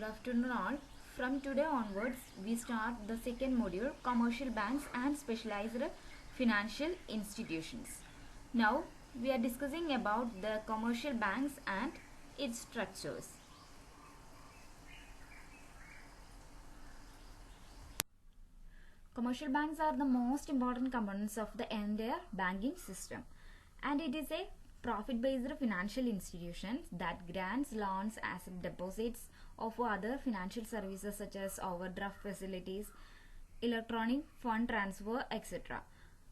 Good afternoon all. From today onwards, we start the second module, Commercial Banks and Specialized Financial Institutions. Now, we are discussing about the commercial banks and its structures. Commercial banks are the most important components of the entire banking system, and it is a profit-based financial institution that grants loans, asset deposits, offer other financial services such as overdraft facilities, electronic fund transfer, etc.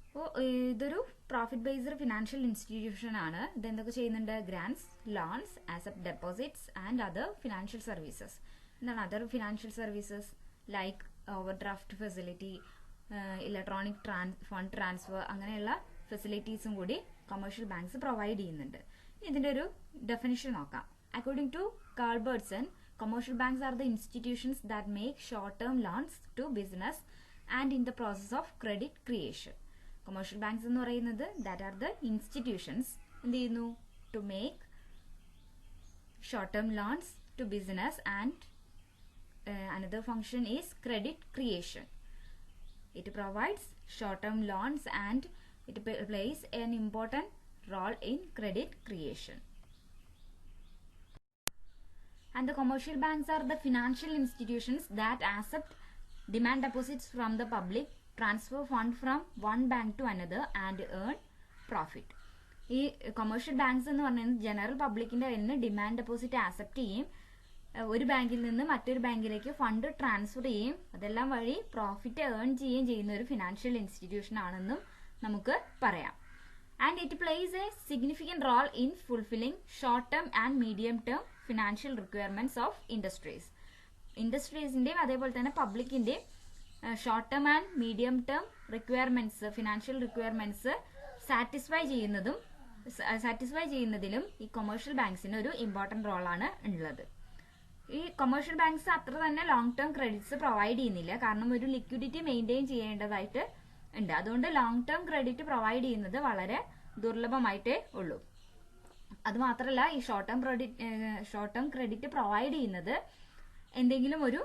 അപ്പോൾ ഇതൊരു profit based financial institution ആണ്. ഇതെന്തൊക്കെ ചെയ്യുന്നുണ്ട്? Grants, loans, asset deposits and other financial services. എന്താണ് other financial services? Like overdraft facility, electronic fund transfer, അങ്ങനെയുള്ള ഫെസിലിറ്റീസും കൂടി commercial banks provide ചെയ്യുന്നുണ്ട്. ഇതിന്റെ ഒരു ഡെഫിനിഷൻ നോക്കാം. According to Culbertson, commercial banks are the institutions that make short-term loans to business and in the process of credit creation. Commercial banks എന്ന് പറയുന്നത് that are the institutions എന്ത് ചെയ്യുന്നു? To make short-term loans to business and another function is credit creation. It provides short-term loans and it plays an important role in credit creation. And the commercial banks are the financial institutions that accept demand deposits from the public, transfer fund from one bank to another and earn profit. ഈ commercial banks എന്ന് പറയുന്നത് general പബ്ലിക്കിന്റെ കയ്യിൽ demand deposit accept ചെയ്യും, ഒരു ബാങ്കിൽ നിന്ന് മറ്റൊരു ബാങ്കിലേക്ക് ഫണ്ട് ട്രാൻസ്ഫർ ചെയ്യും, അതെല്ലാം വഴി പ്രോഫിറ്റ് ഏൺ ചെയ്യുകയും ചെയ്യുന്ന ഒരു ഫിനാൻഷ്യൽ ഇൻസ്റ്റിറ്റ്യൂഷൻ ആണെന്നും നമുക്ക് പറയാം. And it plays a significant role in fulfilling short-term and medium-term financial requirements of industries. ഇൻഡസ്ട്രീസിന്റെയും അതേപോലെ തന്നെ പബ്ലിക്കിന്റെയും short term and medium term requirements, financial requirements satisfy ചെയ്യുന്നതിലും ഈ കൊമേഴ്ഷ്യൽ ബാങ്ക്സിന് ഒരു ഇമ്പോർട്ടന്റ് റോളാണ് ഉള്ളത്. ഈ കൊമേഴ്ഷ്യൽ ബാങ്ക്സ് അത്ര തന്നെ ലോങ് ടേം ക്രെഡിറ്റ്സ് പ്രൊവൈഡ് ചെയ്യുന്നില്ല, കാരണം ഒരു ലിക്വിഡിറ്റി മെയിൻറ്റെയിൻ ചെയ്യേണ്ടതായിട്ട് ഉണ്ട്. അതുകൊണ്ട് ലോങ് ടേം ക്രെഡിറ്റ് പ്രൊവൈഡ് ചെയ്യുന്നത് വളരെ ദുർലഭമായിട്ടേ ഉള്ളൂ. അത് മാത്രമല്ല, ഈ ഷോർട്ട് ടേം ക്രെഡിറ്റ് പ്രൊവൈഡ് ചെയ്യുന്നത് എന്തെങ്കിലും ഒരു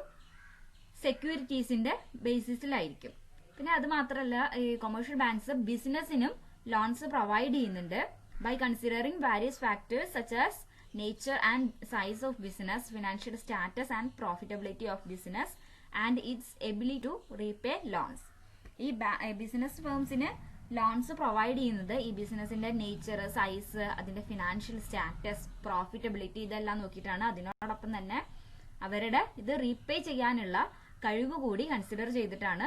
സെക്യൂരിറ്റീസിന്റെ ബേസിസിലായിരിക്കും. പിന്നെ അത് മാത്രമല്ല, ഈ കൊമേഴ്ഷ്യൽ ബാങ്ക്സ് ബിസിനസിനും ലോൺസ് പ്രൊവൈഡ് ചെയ്യുന്നുണ്ട് by considering various factors such as nature and size of business, financial status and profitability of business and its ability to repay loans. ഈ ബിസിനസ് ഫേംസിന് ലോൺസ് പ്രൊവൈഡ് ചെയ്യുന്നത് ഈ ബിസിനസിന്റെ നേച്ചർ, സൈസ്, അതിന്റെ financial status, profitability ഇതെല്ലാം നോക്കിയിട്ടാണ്. അതിനോടൊപ്പം തന്നെ അവരുടെ ഇത് റീപേ ചെയ്യാനുള്ള കഴിവ് കൂടി കൺസിഡർ ചെയ്തിട്ടാണ്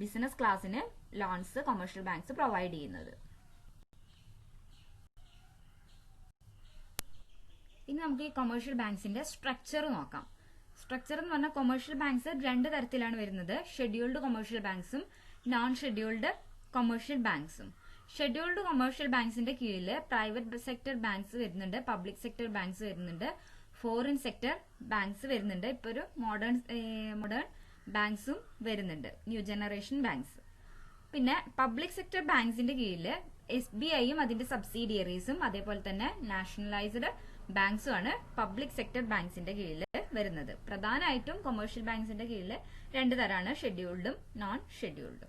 ബിസിനസ് ക്ലാസ്സിന് ലോൺസ് കൊമേഴ്ഷ്യൽ ബാങ്ക്സ് പ്രൊവൈഡ് ചെയ്യുന്നത്. ഇനി നമുക്ക് ഈ കൊമേഴ്ഷ്യൽ ബാങ്ക്സിന്റെ സ്ട്രക്ചർ നോക്കാം. സ്ട്രക്ചർ എന്ന് പറഞ്ഞാൽ കൊമേഴ്ഷ്യൽ ബാങ്ക്സ് രണ്ട് തരത്തിലാണ് വരുന്നത്: ഷെഡ്യൂൾഡ് കൊമേഴ്ഷ്യൽ ബാങ്ക്സും നോൺ ഷെഡ്യൂൾഡ് കൊമേഴ്ഷ്യൽ ബാങ്ക്സും. ഷെഡ്യൂൾഡ് കൊമേഴ്ഷ്യൽ ബാങ്ക്സിന്റെ കീഴിൽ പ്രൈവറ്റ് സെക്ടർ ബാങ്ക്സ് വരുന്നുണ്ട്, പബ്ലിക് സെക്ടർ ബാങ്ക്സ് വരുന്നുണ്ട്, ഫോറിൻ സെക്ടർ ബാങ്ക്സ് വരുന്നുണ്ട്, ഇപ്പൊ ഒരു മോഡേൺ ബാങ്ക്സും വരുന്നുണ്ട്, ന്യൂ ജനറേഷൻ ബാങ്ക്സ്. പിന്നെ പബ്ലിക് സെക്ടർ ബാങ്ക്സിന്റെ കീഴിൽ SBIയും അതിന്റെ സബ്സിഡിയറീസും അതേപോലെ തന്നെ നാഷണലൈസ്ഡ് ബാങ്ക്സും ആണ് പബ്ലിക് സെക്ടർ ബാങ്ക്സിന്റെ കീഴിൽ വരുന്നത്. പ്രധാനമായിട്ടും കൊമേഴ്ഷ്യൽ ബാങ്ക്സിന്റെ കീഴിൽ രണ്ട് തരമാണ്, ഷെഡ്യൂൾഡും നോൺ ഷെഡ്യൂൾഡും.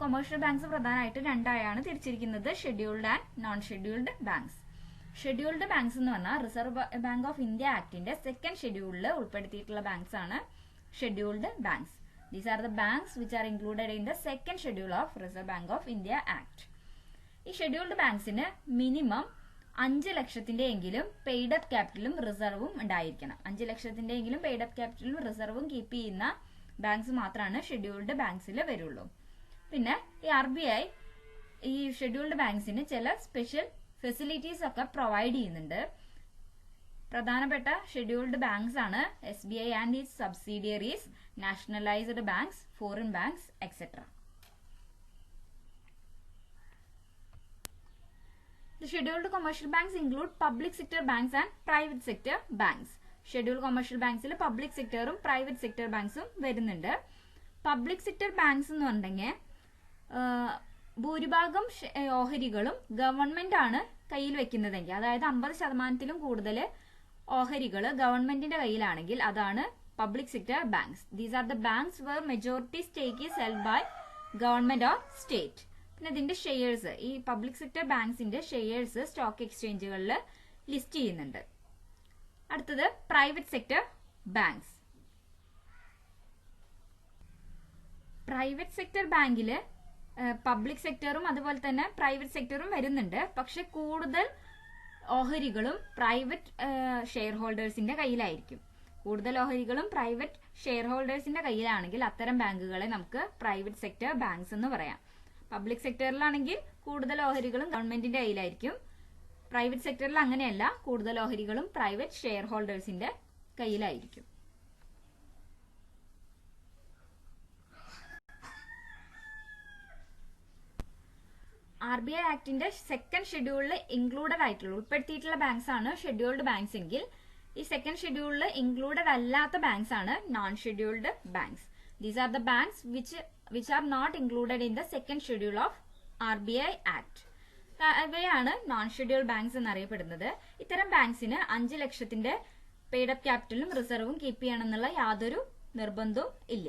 കൊമേഴ്ഷ്യൽ ബാങ്ക്സ് പ്രധാനമായിട്ട് രണ്ടായാണ് തിരിച്ചിരിക്കുന്നത്: scheduled and non scheduled banks. Scheduled banks എന്ന് പറഞ്ഞാൽ റിസർവ് ബാങ്ക് ഓഫ് ഇന്ത്യ ആക്ടിന്റെ സെക്കൻഡ് ഷെഡ്യൂളിൽ ഉൾപ്പെടുത്തിയിട്ടുള്ള ബാങ്ക്സ് ആണ് scheduled banks. These are the banks which are included in the second schedule of reserve bank of India act. ഈ scheduled ബാങ്ക്സിന് minimum 5 ലക്ഷത്തിന്റെ എങ്കിലും പെയ്ഡ് അപ്പ് ക്യാപിറ്റലും റിസർവും ഉണ്ടായിരിക്കണം. 5 ലക്ഷത്തിന്റെ എങ്കിലും പെയ്ഡ് അപ്പ് ക്യാപിറ്റലും റിസർവും കീപ്പ് ചെയ്യുന്ന ബാങ്ക്സ് മാത്രമാണ് ഷെഡ്യൂൾഡ് ബാങ്ക്സിൽ വരുള്ളൂ. പിന്നെ ഈ RBI ഈ ഷെഡ്യൂൾഡ് ബാങ്ക്സിന് ചില സ്പെഷ്യൽ ഫെസിലിറ്റീസ് ഒക്കെ പ്രൊവൈഡ് ചെയ്യുന്നുണ്ട്. പ്രധാനപ്പെട്ട ഷെഡ്യൂൾഡ് ബാങ്ക്സ് ആണ് SBI and it's subsidiaries, nationalised banks, foreign banks, etcetera. The scheduled commercial banks include public sector banks and private sector banks. Scheduled commercial ബാങ്ക്സിൽ പബ്ലിക് സെക്ടറും private sector ബാങ്ക്സും വരുന്നുണ്ട്. Public sector banks എന്ന് പറഞ്ഞെങ്കിൽ ഭൂരിഭാഗം ഓഹരികളും government ആണ് കയ്യിൽ വെക്കുന്നതെങ്കിൽ, അതായത് 50% കൂടുതൽ ഓഹരികൾ ഗവൺമെന്റിന്റെ കയ്യിലാണെങ്കിൽ അതാണ് public sector banks. These are the banks where majority stake is held by government or state. പിന്നെ ഇതിന്റെ ഷെയർസ്, ഈ പബ്ലിക് സെക്ടർ ബാങ്ക്സിന്റെ ഷെയർസ് സ്റ്റോക്ക് എക്സ്ചേഞ്ചുകളിൽ ലിസ്റ്റ് ചെയ്യുന്നുണ്ട്. അടുത്തത് private sector banks. Private sector ബാങ്കിൽ പബ്ലിക് സെക്ടറും അതുപോലെ തന്നെ പ്രൈവറ്റ് സെക്ടറും വരുന്നുണ്ട്. പക്ഷെ കൂടുതൽ ഓഹരികളും പ്രൈവറ്റ് ഷെയർ ഹോൾഡേഴ്സിന്റെ കയ്യിലായിരിക്കും. കൂടുതൽ ഓഹരികളും പ്രൈവറ്റ് ഷെയർ ഹോൾഡേഴ്സിന്റെ കയ്യിലാണെങ്കിൽ അത്തരം ബാങ്കുകളെ നമുക്ക് പ്രൈവറ്റ് സെക്ടർ ബാങ്ക്സ് എന്ന് പറയാം. പബ്ലിക് സെക്ടറിലാണെങ്കിൽ കൂടുതൽ ഓഹരികളും ഗവൺമെന്റിന്റെ കയ്യിലായിരിക്കും. പ്രൈവറ്റ് സെക്ടറിൽ അങ്ങനെയല്ല, കൂടുതൽ ഓഹരികളും പ്രൈവറ്റ് ഷെയർ ഹോൾഡേഴ്സിന്റെ കയ്യിലായിരിക്കും. RBI ആക്ടിന്റെ സെക്കൻഡ് ഷെഡ്യൂളിൽ ഇൻക്ലൂഡഡ് ആയിട്ടുള്ള ഉൾപ്പെടുത്തിയിട്ടുള്ള ബാങ്ക്സ് ആണ് ഷെഡ്യൂൾഡ് ബാങ്ക്സ് എങ്കിൽ, ഈ സെക്കൻഡ് ഷെഡ്യൂളിൽ ഇൻക്ലൂഡഡ് അല്ലാത്ത ബാങ്ക്സ് ആണ് non scheduled banks. These are the banks which are not included in the second schedule of RBI act. ഇവയാണ് നോൺ ഷെഡ്യൂൾ ബാങ്ക്സ് എന്നറിയപ്പെടുന്നത്. ഇത്തരം ബാങ്ക്സിന് 5 ലക്ഷത്തിന്റെ പെയ്ഡ് അപ്പ് ക്യാപിറ്റലും റിസർവും കീപ്പ് ചെയ്യണമെന്നുള്ള യാതൊരു നിർബന്ധവും ഇല്ല.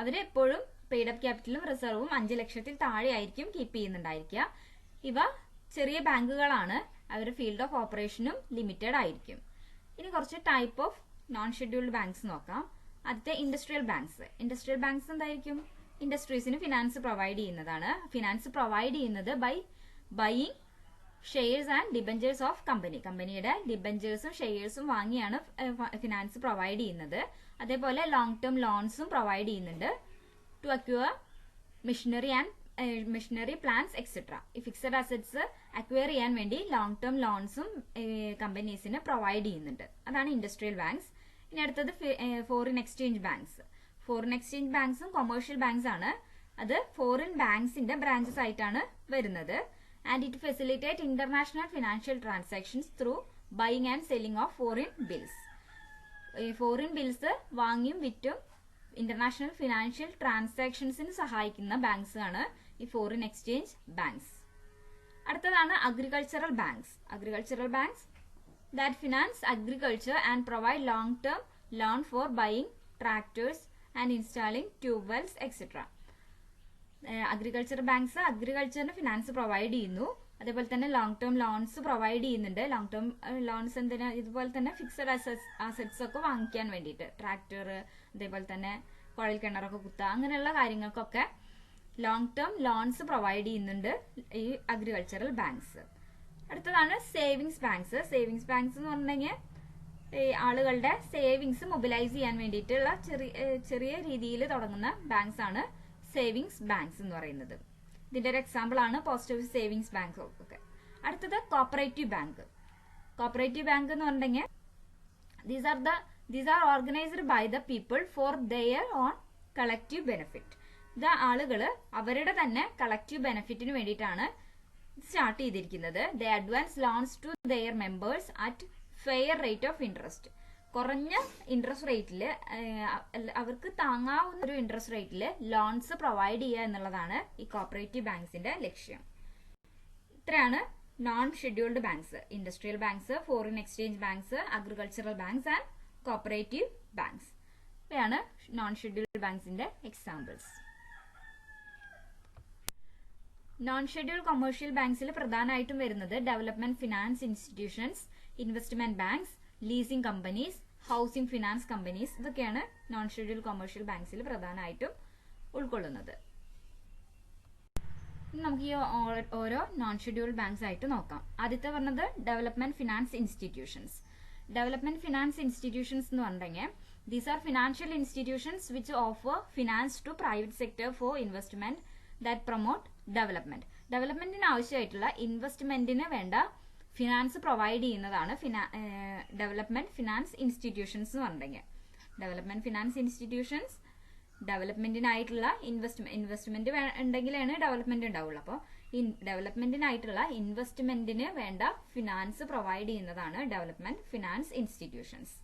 അവര് എപ്പോഴും പെയ്ഡ് അപ്പ് ക്യാപിറ്റലും റിസർവും 5 ലക്ഷത്തിൽ താഴെ ആയിരിക്കും കീപ്പ് ചെയ്യുന്നുണ്ടായിരിക്കുക. ഇവ ചെറിയ ബാങ്കുകളാണ്. അവരുടെ ഫീൽഡ് ഓഫ് ഓപ്പറേഷനും ലിമിറ്റഡ് ആയിരിക്കും. ഇനി കുറച്ച് type of non scheduled banks നോക്കാം. ആദ്യത്തെ ഇൻഡസ്ട്രിയൽ ബാങ്ക്സ്. ഇൻഡസ്ട്രിയൽ ബാങ്ക്സ് എന്തായിരിക്കും? ഇൻഡസ്ട്രീസിന് ഫിനാൻസ് പ്രൊവൈഡ് ചെയ്യുന്നതാണ്. ഫിനാൻസ് പ്രൊവൈഡ് ചെയ്യുന്നത് by buying shares and debentures of company. കമ്പനിയുടെ ഡിബഞ്ചേഴ്സും ഷെയർസും വാങ്ങിയാണ് ഫിനാൻസ് പ്രൊവൈഡ് ചെയ്യുന്നത്. അതേപോലെ ലോങ് ടേം ലോൺസും പ്രൊവൈഡ് ചെയ്യുന്നുണ്ട് to acquire machinery plants etcetera. ഈ ഫിക്സഡ് അസറ്റ്സ് അക്വയർ ചെയ്യാൻ വേണ്ടി ലോങ് ടേം ലോൺസും കമ്പനീസിന് പ്രൊവൈഡ് ചെയ്യുന്നുണ്ട്. അതാണ് ഇൻഡസ്ട്രിയൽ ബാങ്ക്സ്. ഇനി അടുത്തത് foreign exchange banks. Foreign exchange ബാങ്ക്സും commercial banks ആണ്. അത് ഫോറിൻ ബാങ്ക്സിന്റെ ബ്രാഞ്ചസ് ആയിട്ടാണ് വരുന്നത്. And it facilitate international financial transactions through buying and selling of foreign bills. Foreign bills വാങ്ങിയും വിറ്റും ഇന്റർനാഷണൽ ഫിനാൻഷ്യൽ ട്രാൻസാക്ഷൻസിന് സഹായിക്കുന്ന ബാങ്ക്സ് ആണ് ഈ ഫോറിൻ എക്സ്ചേഞ്ച് ബാങ്ക്സ്. അടുത്തതാണ് agricultural banks. Agricultural banks that finance agriculture and provide long term loan for buying tractors and installing tubewells etcetera. Agriculture banks അഗ്രികൾച്ചറിന് finance provide ചെയ്യുന്നു. അതേപോലെ തന്നെ ലോങ് ടേം ലോൺസ് പ്രൊവൈഡ് ചെയ്യുന്നുണ്ട്. Long term loans എന്തിനാ? ഇതുപോലെ തന്നെ fixed assets ഒക്കെ വാങ്ങിക്കാൻ വേണ്ടിയിട്ട്, ട്രാക്ടർ, അതേപോലെ തന്നെ കുഴൽ കിണറൊക്കെ കുത്തുക, അങ്ങനെയുള്ള കാര്യങ്ങൾക്കൊക്കെ ലോങ് ടേം ലോൺസ് പ്രൊവൈഡ് ചെയ്യുന്നുണ്ട് ഈ അഗ്രികൾച്ചറൽ ബാങ്ക്സ്. അടുത്തതാണ് സേവിങ്സ് ബാങ്ക്സ്. സേവിങ്സ് ബാങ്ക്സ് എന്ന് പറഞ്ഞെങ്കിൽ ഈ ആളുകളുടെ സേവിങ്സ് മൊബിലൈസ് ചെയ്യാൻ വേണ്ടിയിട്ടുള്ള ചെറിയ രീതിയിൽ തുടങ്ങുന്ന ബാങ്ക്സ് ആണ് സേവിങ്സ് ബാങ്ക്സ് എന്ന് പറയുന്നത്. ഇതിന്റെ ഒരു എക്സാമ്പിൾ ആണ് പോസ്റ്റ് ഓഫീസ് സേവിങ്സ് ബാങ്ക് ഒക്കെ. അടുത്തത് കോപ്പറേറ്റീവ് ബാങ്ക്. കോപ്പറേറ്റീവ് ബാങ്ക് എന്ന് പറഞ്ഞെങ്കിൽ these are organised by the people for their own collective benefit. ഇത് ആളുകൾ അവരുടെ തന്നെ കളക്റ്റീവ് ബെനിഫിറ്റിന് വേണ്ടിയിട്ടാണ് സ്റ്റാർട്ട് ചെയ്തിരിക്കുന്നത്. They advance loans to their members at fair rate of interest. കുറഞ്ഞ ഇൻട്രസ്റ്റ് റേറ്റിൽ, അവർക്ക് താങ്ങാവുന്ന ഒരു ഇൻട്രസ്റ്റ് റേറ്റിൽ ലോൺസ് പ്രൊവൈഡ് ചെയ്യുക എന്നുള്ളതാണ് ഈ കോപ്പറേറ്റീവ് ബാങ്ക്സിന്റെ ലക്ഷ്യം. ഇത്രയാണ് non scheduled banks. Industrial banks, foreign exchange banks, agricultural banks and cooperative banks. ഇവയാണ് നോൺ ഷെഡ്യൂൾഡ് ബാങ്ക്സിന്റെ എക്സാമ്പിൾസ്. നോൺ ഷെഡ്യൂൾഡ് കൊമേഴ്ഷ്യൽ ബാങ്ക്സിൽ പ്രധാനമായിട്ടും വരുന്നത് development finance institutions, investment banks, leasing companies, housing finance companies, ഇതൊക്കെയാണ് നോൺ ഷെഡ്യൂൾഡ് കൊമേഴ്ഷ്യൽ ബാങ്ക്സിൽ പ്രധാനമായിട്ടും ഉൾക്കൊള്ളുന്നത്. നമുക്ക് ഈ ഓരോ നോൺ ഷെഡ്യൂൾഡ് ബാങ്ക്സ് ആയിട്ട് നോക്കാം. ആദ്യത്തെ പറഞ്ഞത് development finance institutions. Development finance institutions എന്ന് പറഞ്ഞെങ്കിൽ these are financial institutions which offer finance to private sector for investment that promote development. ഡെവലപ്മെന്റിന് ആവശ്യമായിട്ടുള്ള ഇൻവെസ്റ്റ്മെന്റിന് വേണ്ട ഫിനാൻസ് പ്രൊവൈഡ് ചെയ്യുന്നതാണ് ഡെവലപ്മെന്റ് ഫിനാൻസ് ഇൻസ്റ്റിറ്റ്യൂഷൻസ് എന്ന് പറഞ്ഞെങ്കിൽ. ഡെവലപ്മെന്റ് ഫിനാൻസ് ഇൻസ്റ്റിറ്റ്യൂഷൻസ് ഡെവലപ്മെന്റിനായിട്ടുള്ള ഇൻവെസ്റ്റ്മെന്റ് ഉണ്ടെങ്കിലാണ് ഡെവലപ്മെന്റ് ഉണ്ടാവുള്ളൂ. അപ്പോൾ ഈ ഡെവലപ്മെന്റിനായിട്ടുള്ള ഇൻവെസ്റ്റ്മെന്റിന് വേണ്ട ഫിനാൻസ് പ്രൊവൈഡ് ചെയ്യുന്നതാണ് ഡെവലപ്മെന്റ് ഫിനാൻസ് ഇൻസ്റ്റിറ്റ്യൂഷൻസ്.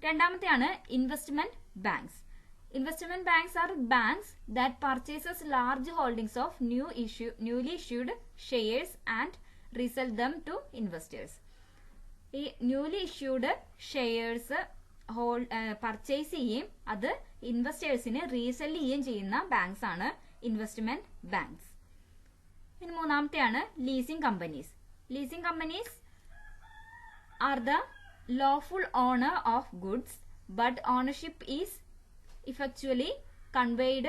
രണ്ടാമത്തെയാണ് investment banks. Investment banks are banks that purchases large holdings of newly issued shares and resell them to investors. ഈ ന്യൂലി ഇഷ്യൂഡ് ഷെയർസ് പർച്ചേസ് ചെയ്യുകയും അത് ഇൻവെസ്റ്റേഴ്സിന് റീസെൽ ചെയ്യുകയും ചെയ്യുന്ന ബാങ്ക്സ് ആണ് ഇൻവെസ്റ്റ്മെന്റ് ബാങ്ക്സ്. ഇനി മൂന്നാമത്തെയാണ് leasing companies. Leasing companies are the lawful owner of goods, but ownership is effectually conveyed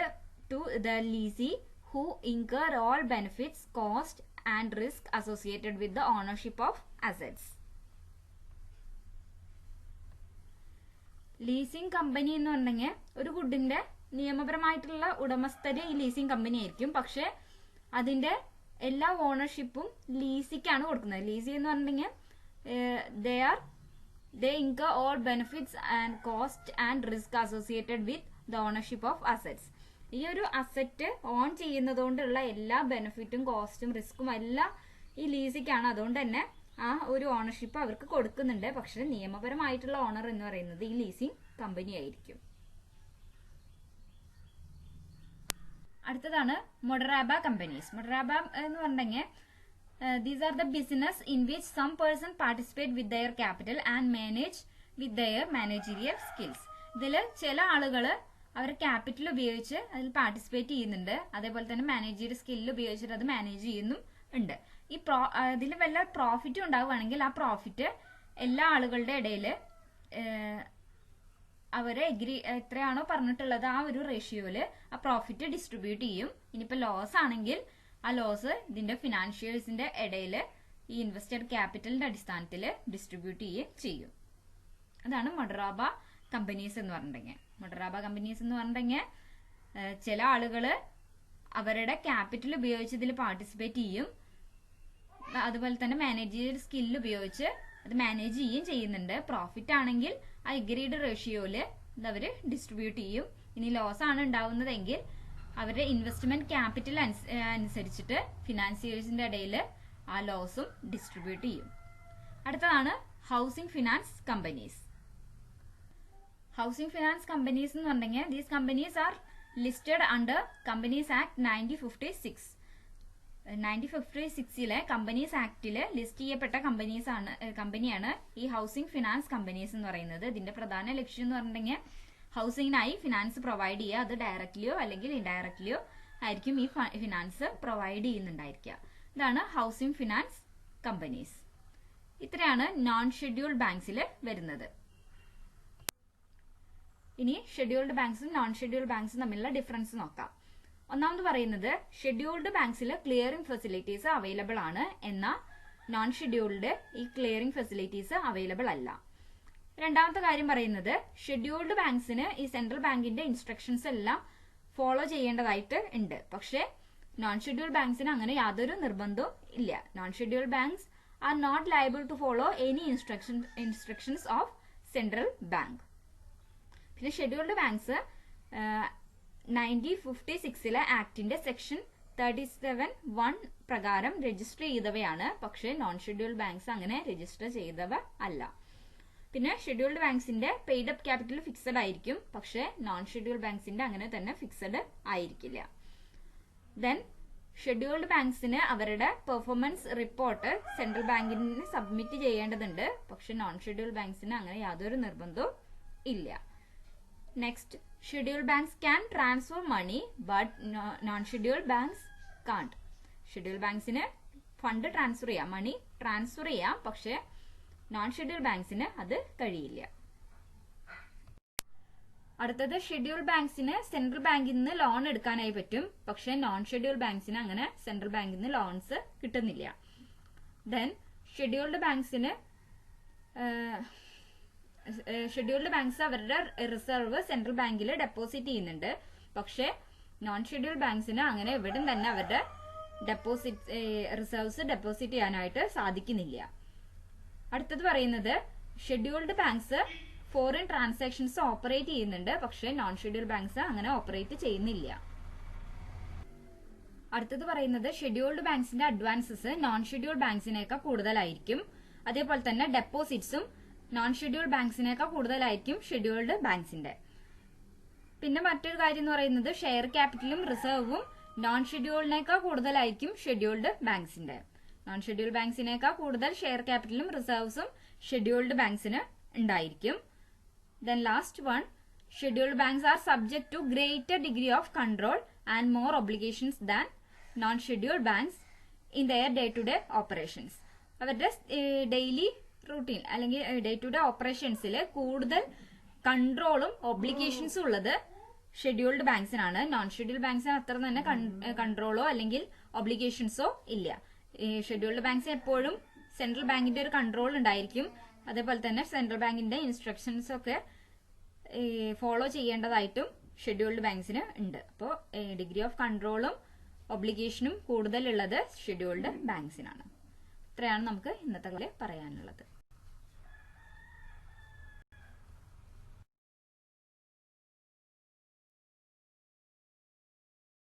to the lessee, who incur all benefits, cost and risk associated with the ownership of assets. Leasing company എന്ന് പറഞ്ഞെങ്കിൽ ഒരു ഗുഡിന്റെ നിയമപരമായിട്ടുള്ള ഉടമസ്ഥര് ഈ leasing company ആയിരിക്കും. പക്ഷെ അതിന്റെ എല്ലാ ഓണർഷിപ്പും ലീസിക്കാണ് കൊടുക്കുന്നത്. ലീസി എന്ന് പറഞ്ഞെങ്കിൽ they incur all benefits and cost and risk associated with the ownership of assets. ഈ ഒരു അസറ്റ് ഓൺ ചെയ്യുന്നതുകൊണ്ടുള്ള എല്ലാ ബെനിഫിറ്റും കോസ്റ്റും റിസ്ക്കും എല്ലാം ഈ ലീസിക്കാണ്. അതുകൊണ്ട് തന്നെ ആ ഒരു ഓണർഷിപ്പ് അവർക്ക് കൊടുക്കുന്നുണ്ട്. പക്ഷെ നിയമപരമായിട്ടുള്ള ഓണർ എന്ന് പറയുന്നത് ഈ ലീസിംഗ് കമ്പനി ആയിരിക്കും. അടുത്തതാണ് മൊഡറാബ കമ്പനീസ്. മൊഡറാബ എന്ന് പറഞ്ഞെങ്കിൽ these are the business in which some person participate with their capital and manage with their managerial skills. ഇതിൽ ചില ആളുകൾ അവർ ക്യാപിറ്റൽ ഉപയോഗിച്ച് അതിൽ പാർട്ടിസിപ്പേറ്റ് ചെയ്യുന്നുണ്ട്. അതേപോലെ തന്നെ മാനേജറിയൽ സ്കില്ല് ഉപയോഗിച്ചിട്ട് അത് മാനേജ് ചെയ്യുന്നും ഉണ്ട്. ഈ ഇതിൽ വല്ല പ്രോഫിറ്റും ഉണ്ടാവുകയാണെങ്കിൽ ആ പ്രോഫിറ്റ് എല്ലാ ആളുകളുടെ ഇടയിൽ അവരെ എത്രയാണോ പറഞ്ഞിട്ടുള്ളത് ആ ഒരു റേഷ്യോയില് ആ പ്രോഫിറ്റ് ഡിസ്ട്രിബ്യൂട്ട് ചെയ്യും. ഇനിയിപ്പോ ലോസ് ആണെങ്കിൽ ആ ലോസ് ഇതിന്റെ ഫിനാൻഷ്യൽസിന്റെ ഇടയിൽ ഈ ഇൻവെസ്റ്റഡ് ക്യാപിറ്റലിന്റെ അടിസ്ഥാനത്തിൽ ഡിസ്ട്രിബ്യൂട്ട് ചെയ്യും. അതാണ് മൊഡറാബ കമ്പനീസ് എന്ന് പറഞ്ഞിട്ടുണ്ടെങ്കിൽ. മൊഡറാബ കമ്പനീസ് എന്ന് പറഞ്ഞിട്ടുണ്ടെങ്കിൽ ചില ആളുകള് അവരുടെ ക്യാപിറ്റൽ ഉപയോഗിച്ച് ഇതിൽ പാർട്ടിസിപ്പേറ്റ് ചെയ്യും. അതുപോലെ തന്നെ മാനേജറിയൽ സ്കില്ല് ഉപയോഗിച്ച് അത് മാനേജ് ചെയ്യുന്നുണ്ട്. പ്രോഫിറ്റ് ആണെങ്കിൽ ആ എഗ്രീഡ് റേഷ്യോയില് ഇത് അവര് ഡിസ്ട്രിബ്യൂട്ട് ചെയ്യും. ഇനി ലോസ് ആണ് ഉണ്ടാവുന്നതെങ്കിൽ അവരുടെ ഇൻവെസ്റ്റ്മെന്റ് ക്യാപിറ്റൽ അനുസരിച്ചിട്ട് ഫിനാൻസിയേഴ്സിന്റെ ഇടയിൽ ആ ലോസും ഡിസ്ട്രിബ്യൂട്ട് ചെയ്യും. അടുത്തതാണ് housing finance companies. Housing finance companies എന്ന് പറഞ്ഞെങ്കിൽ these companies are listed under companies act 1956. 1956 companies ആക്ടില് ലിസ്റ്റ് ചെയ്യപ്പെട്ട കമ്പനിയാണ് ഈ ഹൗസിംഗ് ഫിനാൻസ് കമ്പനീസ് എന്ന് പറയുന്നത്. ഇതിന്റെ പ്രധാന ലക്ഷ്യം എന്ന് പറഞ്ഞിട്ടുണ്ടെങ്കിൽ ഹൗസിംഗിനായി ഫിനാൻസ് പ്രൊവൈഡ് ചെയ്യുക. അത് ഡയറക്ട്ലിയോ അല്ലെങ്കിൽ ഇൻഡയറക്ട്ലിയോ ആയിരിക്കും ഈ ഫിനാൻസ് പ്രൊവൈഡ് ചെയ്യുന്നുണ്ടായിരിക്കുക. ഇതാണ് ഹൗസിംഗ് ഫിനാൻസ് കമ്പനീസ്. ഇത്രയാണ് നോൺ ഷെഡ്യൂൾഡ് ബാങ്ക്സിൽ വരുന്നത്. ഇനി ഷെഡ്യൂൾഡ് ബാങ്ക്സും നോൺ ഷെഡ്യൂൾഡ് ബാങ്ക്സും തമ്മിലുള്ള ഡിഫറൻസ് നോക്കാം. ഒന്നാമത് പറയുന്നത് ഷെഡ്യൂൾഡ് ബാങ്ക്സിൽ ക്ലിയറിംഗ് ഫെസിലിറ്റീസ് അവൈലബിൾ ആണ്, എന്നാൽ നോൺ ഷെഡ്യൂൾഡ് ഈ ക്ലിയറിംഗ് ഫെസിലിറ്റീസ് അവൈലബിൾ അല്ല. രണ്ടാമത്തെ കാര്യം പറയുന്നത് ഷെഡ്യൂൾഡ് ബാങ്ക്സിന് ഈ സെൻട്രൽ ബാങ്കിന്റെ ഇൻസ്ട്രക്ഷൻസ് എല്ലാം ഫോളോ ചെയ്യേണ്ടതായിട്ട് ഉണ്ട്. പക്ഷേ നോൺ ഷെഡ്യൂൾഡ് ബാങ്ക്സിന് അങ്ങനെ യാതൊരു നിർബന്ധവും ഇല്ല. Non scheduled banks are not liable to follow any instructions of central bank. പിന്നെ ഷെഡ്യൂൾഡ് ബാങ്ക്സ് 1956 ആക്ടിന്റെ സെക്ഷൻ 37(1) പ്രകാരം രജിസ്റ്റർ ചെയ്തവയാണ്. പക്ഷേ നോൺ ഷെഡ്യൂൾഡ് ബാങ്ക്സ് അങ്ങനെ രജിസ്റ്റർ ചെയ്തവ അല്ല. പിന്നെ ഷെഡ്യൂൾഡ് ബാങ്ക്സിന്റെ പെയ്ഡ് അപ്പ് ക്യാപിറ്റൽ ഫിക്സഡ് ആയിരിക്കും. പക്ഷേ നോൺ ഷെഡ്യൂൾഡ് ബാങ്ക്സിന്റെ അങ്ങനെ തന്നെ ഫിക്സഡ് ആയിരിക്കില്ല. ദെൻ ഷെഡ്യൂൾഡ് ബാങ്ക്സിന് അവരുടെ പെർഫോമൻസ് റിപ്പോർട്ട് സെൻട്രൽ ബാങ്കിന് സബ്മിറ്റ് ചെയ്യേണ്ടതുണ്ട്. പക്ഷെ നോൺ ഷെഡ്യൂൾഡ് ബാങ്ക്സിന് അങ്ങനെ യാതൊരു നിർബന്ധവും ഇല്ല. Next, scheduled banks can transfer money but non scheduled banks can't. Scheduled ബാങ്ക്സിന് ഫണ്ട് ട്രാൻസ്ഫർ ചെയ്യാം, മണി ട്രാൻസ്ഫർ ചെയ്യാം, പക്ഷെ നോൺ ഷെഡ്യൂൾഡ് ബാങ്ക്സിന് അത് കഴിയില്ല. അടുത്തത്, ഷെഡ്യൂൾഡ് ബാങ്ക്സിന് സെൻട്രൽ ബാങ്കിൽ നിന്ന് ലോൺ എടുക്കാനായി പറ്റും. പക്ഷെ നോൺ ഷെഡ്യൂൾഡ് ബാങ്ക്സിന് അങ്ങനെ സെൻട്രൽ ബാങ്കിൽ നിന്ന് ലോൺസ് കിട്ടുന്നില്ല. ദെൻ ഷെഡ്യൂൾഡ് ബാങ്ക്സ് അവരുടെ റിസർവ് സെൻട്രൽ ബാങ്കിൽ ഡെപ്പോസിറ്റ് ചെയ്യുന്നുണ്ട്. പക്ഷെ നോൺ ഷെഡ്യൂൾഡ് ബാങ്ക്സിന് അങ്ങനെ എവിടെയും തന്നെ അവരുടെ റിസർവ്സ് ഡെപ്പോസിറ്റ് ചെയ്യാനായിട്ട് സാധിക്കുന്നില്ല. അടുത്തത് പറയുന്നത്, scheduled banks foreign transactions operate ചെയ്യുന്നുണ്ട്. പക്ഷെ നോൺ ഷെഡ്യൂൾഡ് ബാങ്ക്സ് അങ്ങനെ ഓപ്പറേറ്റ് ചെയ്യുന്നില്ല. അടുത്തത് പറയുന്നത്, ഷെഡ്യൂൾഡ് ബാങ്ക്സിന്റെ അഡ്വാൻസസ് നോൺ ഷെഡ്യൂൾഡ് ബാങ്ക്സിനേക്കാൾ കൂടുതലായിരിക്കും. അതേപോലെ തന്നെ ഡെപ്പോസിറ്റ്സും നോൺ ഷെഡ്യൂൾഡ് ബാങ്ക്സിനേക്കാൾ കൂടുതലായിരിക്കും ഷെഡ്യൂൾഡ് ബാങ്ക്സിന്റെ. പിന്നെ മറ്റൊരു കാര്യം എന്ന് പറയുന്നത്, ഷെയർ ക്യാപിറ്റലും റിസർവും നോൺ ഷെഡ്യൂൾഡിനേക്കാൾ കൂടുതലായിരിക്കും ഷെഡ്യൂൾഡ് ബാങ്ക്സിന്റെ. നോൺ ഷെഡ്യൂൾഡ് ബാങ്ക്സിനേക്കാൾ കൂടുതൽ ഷെയർ ക്യാപിറ്റലും റിസർവ്സും ഷെഡ്യൂൾഡ് ബാങ്ക്സിന് ഉണ്ടായിരിക്കും. Then last one, scheduled banks are subject to greater degree of control and more obligations than non scheduled banks in their day to day operations. അവരുടെ ഡെയിലി റൂട്ടീൻ അല്ലെങ്കിൽ day to day ഓപ്പറേഷൻസിൽ കൂടുതൽ കൺട്രോളും ഒബ്ലിഗേഷൻസും ഉള്ളത് scheduled ബാങ്ക്സിനാണ്. Non scheduled ബാങ്ക്സിന് അത്ര തന്നെ കൺട്രോളോ അല്ലെങ്കിൽ ഒബ്ലിഗേഷൻസോ ഇല്ല. ഷെഡ്യൂൾഡ് ബാങ്ക്സിന് എപ്പോഴും സെൻട്രൽ ബാങ്കിന്റെ ഒരു കൺട്രോൾ ഉണ്ടായിരിക്കും. അതേപോലെ തന്നെ സെൻട്രൽ ബാങ്കിന്റെ ഇൻസ്ട്രക്ഷൻസ് ഒക്കെ ഫോളോ ചെയ്യേണ്ടതായിട്ടും ഷെഡ്യൂൾഡ് ബാങ്ക്സിന് ഉണ്ട്. അപ്പോൾ ഡിഗ്രി ഓഫ് കൺട്രോളും ഒബ്ലിഗേഷനും കൂടുതലുള്ളത് ഷെഡ്യൂൾഡ് ബാങ്ക്സിനാണ്. ഇത്രയാണ് നമുക്ക് ഇന്നത്തെ കാര്യം പറയാനുള്ളത്.